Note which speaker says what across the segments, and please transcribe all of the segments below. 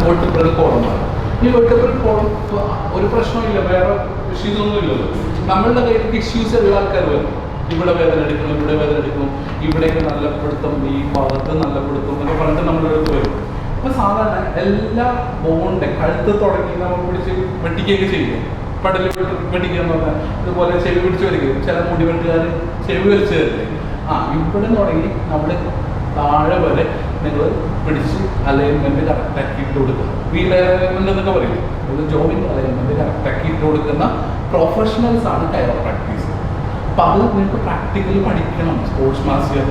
Speaker 1: Vertebral കോളമാണ്. ഈ vertebral column ഒരു പ്രശ്നമില്ല, വേറെ ഇഷ്യൂസ് ഒന്നും ഇല്ലല്ലോ. നമ്മളുടെ കയ്യിൽ ഇഷ്യൂസ് ഉള്ള ആൾക്കാർ വരും, ഇവിടെ വേദന എടുക്കണം, ഇവിടെ വേദന എടുക്കണം, ഇവിടെയൊക്കെ നല്ല പിടുത്തം, ഈ ഭാഗത്ത് നല്ല പിടുത്തം എന്നൊക്കെ പറഞ്ഞിട്ട് നമ്മുടെ അടുത്ത് വരും. അപ്പൊ സാധാരണ എല്ലാ ബോണ്ട് കഴുത്ത് തുടങ്ങി നമ്മൾ പിടിച്ച് വെട്ടിക്കുകയൊക്കെ ചെയ്യും. പടല് വെട്ടിക്കുക എന്ന് പറഞ്ഞാൽ ഇതുപോലെ ചെവി പിടിച്ച് വരികയും ചില മുടി വെട്ടുകാർ ചെവി വലിച്ചു തരില്ലേ, ഇവിടെ തുടങ്ങി നമ്മൾ താഴെ വരെ നിങ്ങൾ പിടിച്ച് അലൈൻമെന്റ് കറക്റ്റാക്കി ഇട്ട് കൊടുക്കുക. വീൽ അലൈൻമെന്റ് എന്നൊക്കെ പറയില്ലേ, അത് ജോയിന്റ് അലൈൻമെന്റ് കറക്റ്റാക്കി ഇട്ട് കൊടുക്കുന്ന പ്രൊഫഷണൽസ് ആണ് കൈറോപ്രാക്ടീസ്. അപ്പൊ അത് നിങ്ങൾക്ക് പ്രാക്ടിക്കലി പഠിക്കണം. സ്പോർട്സ് മാസ്റ്റർ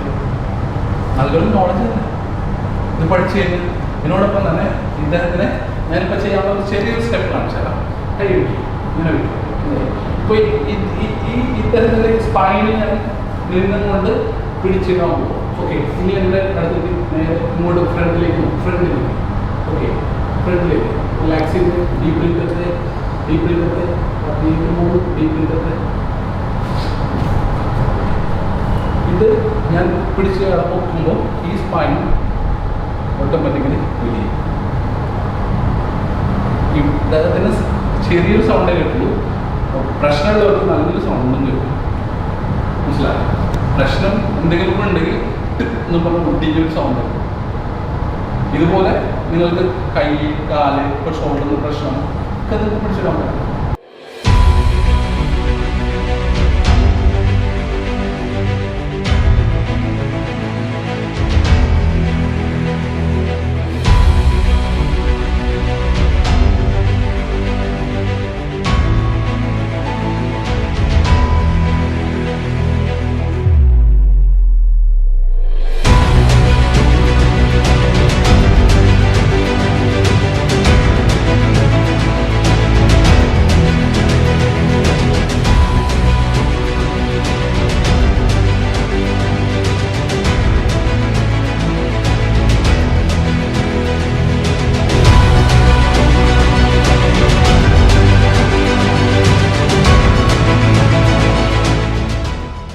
Speaker 1: നല്ലൊരു നോളജ് തന്നെ ഇത് പഠിച്ചു കഴിഞ്ഞാൽ. ഇതിനോടൊപ്പം തന്നെ ഇദ്ദേഹത്തിന് ഞാനിപ്പോൾ ചെയ്യാനുള്ള ഒരു ചെറിയൊരു സ്റ്റെപ്പ് കാണിച്ചു തരാം. കൈ വയ്ക്കും, ഇങ്ങനെ വയ്ക്കും. ഇപ്പോൾ ഈ ഇത്തരത്തിലെ സ്പൈന് ഞാൻ നിന്നും കൊണ്ട് പിടിച്ചിടാൻ പോകും. ഓക്കെ, ഇനി എൻ്റെ അടുത്തേക്ക് നേരെ ഇങ്ങോട്ട് ഫ്രണ്ടിലേക്ക്. ഓക്കെ, ഫ്രണ്ടിലേക്ക് റിലാക്സ് ചെയ്ത് ഡീപ്പ് ബ്രീത്ത്, ഇത് ഞാൻ പിടിച്ച് പൊക്കുമ്പോൾ ഈ സ്പൈൻ ഓട്ടോമാറ്റിക്കലി വിരിയും. ഇദ്ദേഹത്തിന് ചെറിയൊരു സൗണ്ടേ കിട്ടുള്ളൂ, പ്രശ്നമുള്ളവർക്ക് നല്ലൊരു സൗണ്ടും കിട്ടും. മനസ്സിലായി? പ്രശ്നം എന്തെങ്കിലും ഉണ്ടെങ്കിൽ എന്ന് പറഞ്ഞ ഒട്ടിക്കൊരു സൗണ്ട് കിട്ടും. ഇതുപോലെ നിങ്ങൾക്ക് കൈ, കാല്, ഇപ്പോൾ ഷോൾഡറിന് പ്രശ്നം ഒക്കെ നിങ്ങൾക്ക് പിടിച്ചിടാൻ പറ്റും.